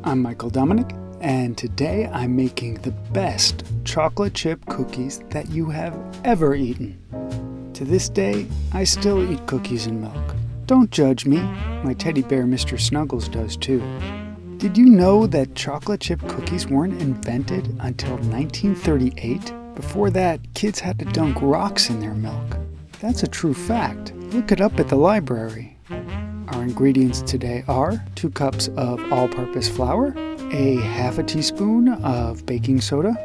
I'm Michael Dominic, and today I'm making the best chocolate chip cookies that you have ever eaten. To this day, I still eat cookies and milk. Don't judge me, my teddy bear Mr. Snuggles does too. Did you know that chocolate chip cookies weren't invented until 1938? Before that, kids had to dunk rocks in their milk. That's a true fact. Look it up at the library. Our ingredients today are 2 cups of all-purpose flour, a half a teaspoon of baking soda,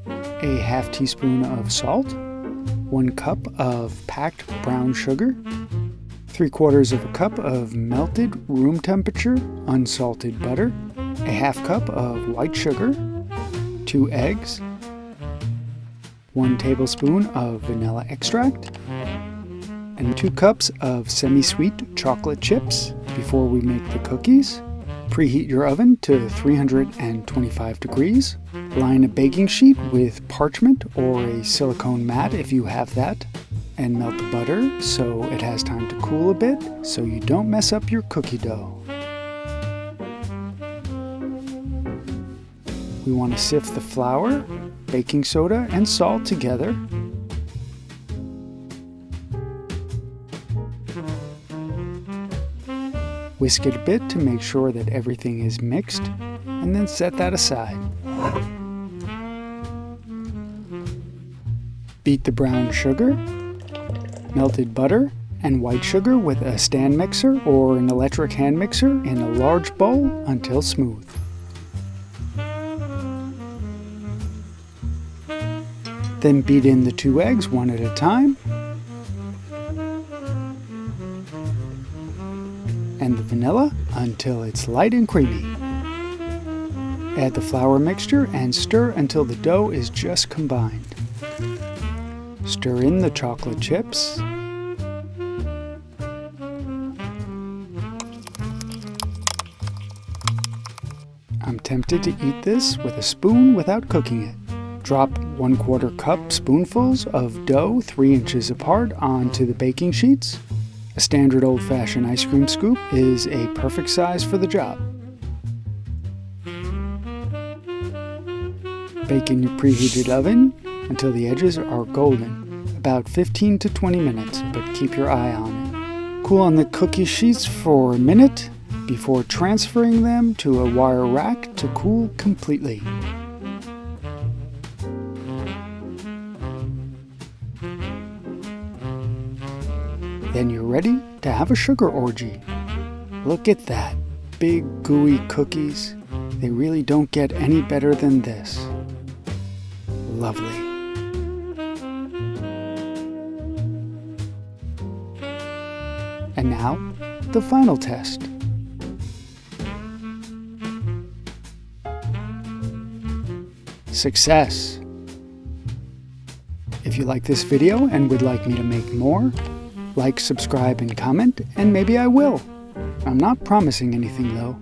a half teaspoon of salt, 1 cup of packed brown sugar, 3/4 of a cup of melted room temperature unsalted butter, a half cup of white sugar, 2 eggs, 1 tablespoon of vanilla extract, and 2 cups of semi-sweet chocolate chips. Before we make the cookies, preheat your oven to 325 degrees. Line a baking sheet with parchment or a silicone mat if you have that, and melt the butter so it has time to cool a bit so you don't mess up your cookie dough. We want to sift the flour, baking soda, and salt together. Whisk it a bit to make sure that everything is mixed, and then set that aside. Beat the brown sugar, melted butter, and white sugar with a stand mixer or an electric hand mixer in a large bowl until smooth. Then beat in the 2 eggs one at a time, and the vanilla until it's light and creamy. Add the flour mixture and stir until the dough is just combined. Stir in the chocolate chips. I'm tempted to eat this with a spoon witut cooking it. Drop 1/4 cup spoonfuls of dough 3 inches apart onto the baking sheets. A standard old-fashioned ice cream scoop is a perfect size for the job. Bake in your preheated oven until the edges are golden, about 15 to 20 minutes, but keep your eye on it. Cool on the cookie sheets for a minute before transferring them to a wire rack to cool completely. Then you're ready to have a sugar orgy. Look at that, big gooey cookies. They really don't get any better than this. Lovely. And now, the final test. Success! If you like this video and would like me to make more, like, subscribe, and comment, and maybe I will. I'm not promising anything though.